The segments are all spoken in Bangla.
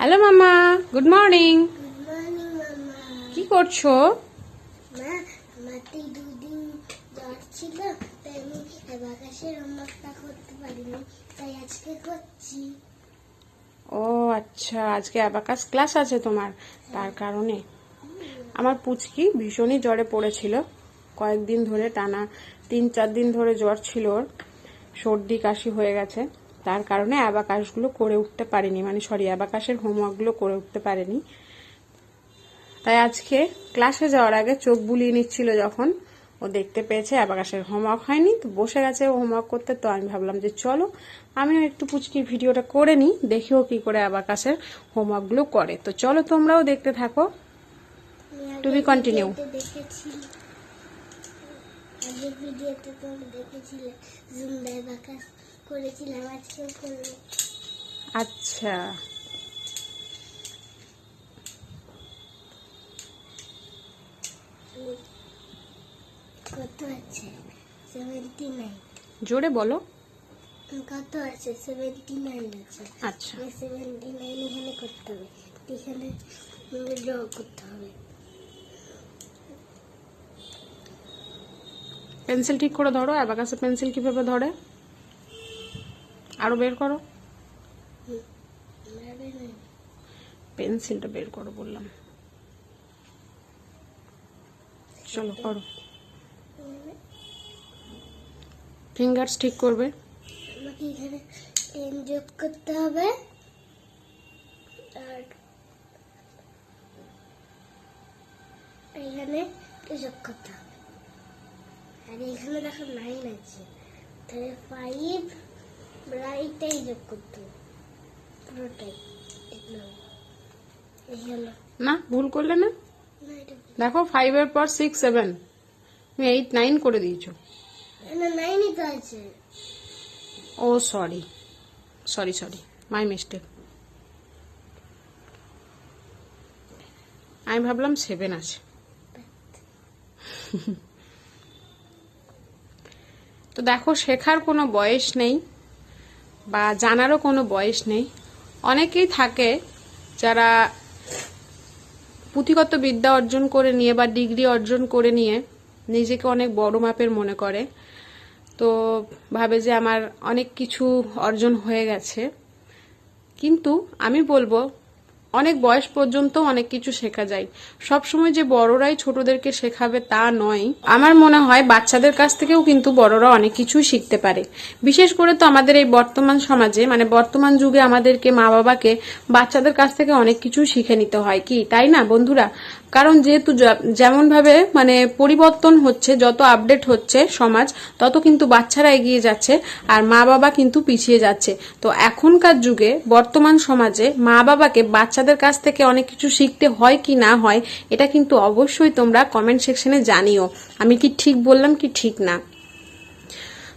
হ্যালো মামা, গুড মর্নিং। কি করছো? মা, আমাকে দুদিন জ্বর ছিল, তাই আমি অ্যাবাকাসের হোমওয়ার্কটা করতে পারিনি, তাই আজকে করছি। ও আচ্ছা, আজকে অ্যাবাকাস ক্লাস আছে তোমার, তার কারণে। আমার পুচকি ভীষণই জ্বরে পড়েছিল কয়েকদিন ধরে, টানা 3-4 দিন ধরে জ্বর ছিল ওর, সর্দি কাশি হয়ে গেছে, তার কারণে অ্যাবাকাসগুলো করে উঠতে পারিনি, অ্যাবাকাসের হোমওয়ার্কগুলো করে উঠতে পারিনি। তাই আজকে ক্লাসে যাওয়ার আগে চোখ বুলিয়ে নিচ্ছিল, যখন ও দেখতে পেয়েছে অ্যাবাকাসের হোমওয়ার্ক হয়নি, তো বসে গেছে হোমওয়ার্ক করতে। তো আমি ভাবলাম যে চলো আমিও একটু পুচকির ভিডিওটা করে নিই, দেখিও কি করে অ্যাবাকাসের হোমওয়ার্কগুলো করে। তো চলো তোমরাও দেখতে থাকো, টু বি কন্টিনিউ। আগের ভিডিওতে তোমরা দেখেছিলে জুম্বা অ্যাবাকাস করেছিলাম, আজকেও করব। আচ্ছা, কত আছে? 79। জোরে বলো। কত আছে? 79 আছে। আচ্ছা, 79 এখানে করতে হবে, এখানে ড্র করতে হবে। পেন্সিল ঠিক করে ধরো, অ্যাবাকাসের পেন্সিল কিভাবে ধরে আরো বের করো, পেন্সিলটা বের করো বললাম। চলো করো, ফিঙ্গারস ঠিক করবে। আমাকে এখানে 10 যোগ করতে হবে, আর এখানে 2 যোগ করতে হবে, আর এখানে দেখো 9 আছে, তাহলে 5 রাইটটাই যোগ করতে হবে পুরোটাই। না, ভুল করলে না, না, এটা দেখো 5 এর পর 6, 7, তুমি 8, 9 করে দিয়েছো। না, 9ই তো আছে। ও sorry sorry sorry, my mistake. আমি ভাবলাম 7 আছে। তো দেখো, শেখার কোনো বয়স নেই বা জানারও কোনো বয়স নেই। অনেকেই থাকে যারা পুঁথিগত বিদ্যা অর্জন করে নিয়ে বা ডিগ্রি অর্জন করে নিয়ে নিজেকে অনেক বড় মাপের মনে করে, তো ভাবে যে আমার অনেক কিছু অর্জন হয়ে গেছে। কিন্তু আমি বলবো অনেক বয়স পর্যন্ত অনেক কিছু শেখা যায়, সবসময় যে বড়রাই ছোটদেরকে শেখাবে তা নয়। আমার মনে হয় বাচ্চাদের কাছ থেকেও কিন্তু বড়রা অনেক কিছুই শিখতে পারে। বিশেষ করে তো আমাদের এই বর্তমান সমাজে, বর্তমান যুগে আমাদেরকে, মা বাবাকে বাচ্চাদের কাছ থেকে অনেক কিছু শিখে নিতে হয়, কি তাই না বন্ধুরা? কারণ যেহেতু যেমন ভাবে পরিবর্তন হচ্ছে, যত আপডেট হচ্ছে সমাজ, তত কিন্তু বাচ্চারা এগিয়ে যাচ্ছে আর মা বাবা কিন্তু পিছিয়ে যাচ্ছে। তো এখনকার যুগে বর্তমান সমাজে মা বাবাকে বাচ্চাদের কাছ থেকে অনেক কিছু শিখতে হয় কি না হয়, এটা কিন্তু অবশ্যই তোমরা কমেন্ট সেকশনে জানিও আমি কি ঠিক বললাম কি ঠিক না।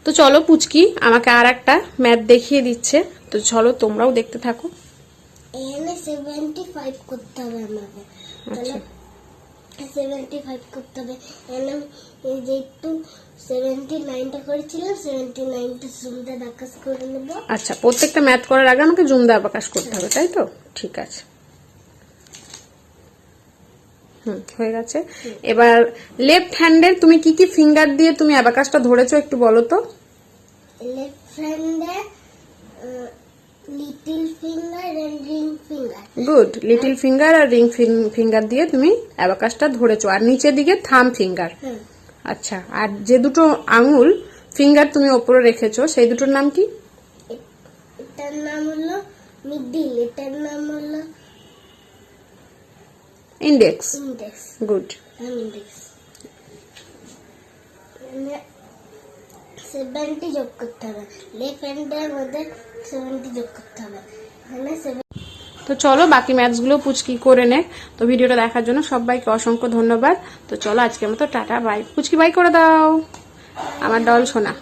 তো চলো, পুচকি আমাকে আর একটা ম্যাথ দেখিয়ে দিচ্ছে, তো চলো তোমরাও দেখতে থাকো। এখানে 75 করতে হবে আমাকে, আচ্ছা, 75 করতে হবে। এখানে এই যে একটু 79টা করেছিলাম, 79টা জুমদা আকাশ করে নেব। আচ্ছা, প্রত্যেকটা ম্যাথ করার আগে আমাকে জুম দিয়ে আকাশ করতে হবে, তাই তো? ঠিক আছে, হয়ে গেছে। এবার লেফট হ্যান্ডের তুমি কি কি ফিঙ্গার দিয়ে তুমি অ্যাবাকাসটা ধরেছো একটু বলো তো। লেফট হ্যান্ডে little finger and ring finger. Good, little finger আর রিং ফিঙ্গার দিয়ে তুমি অ্যাবাকাসটা ধরেছো, আর নিচের দিকে থাম ফিঙ্গার। আচ্ছা, আর যে দুটো আঙুল ফিঙ্গার তুমি ওপরে রেখেছো সেই দুটোর নাম কি? এটার নাম হলো মিডল, এটার নাম হলো ইন্ডেক্স। ইন্ডেক্স। গুড। ইন্ডেক্স 70 যোগ করতে হবে, লেফট হ্যান্ডের মধ্যে 70 যোগ করতে হবে। এখানে তো চলো বাকি ম্যাথস গুলো পুচকি করে নে। তো ভিডিওটা দেখার জন্য সবাইকে অসংখ্য ধন্যবাদ। তো চলো আজকের মতো টাটা, বাই। পুচকি বাই করে দাও আমার ডল সোনা।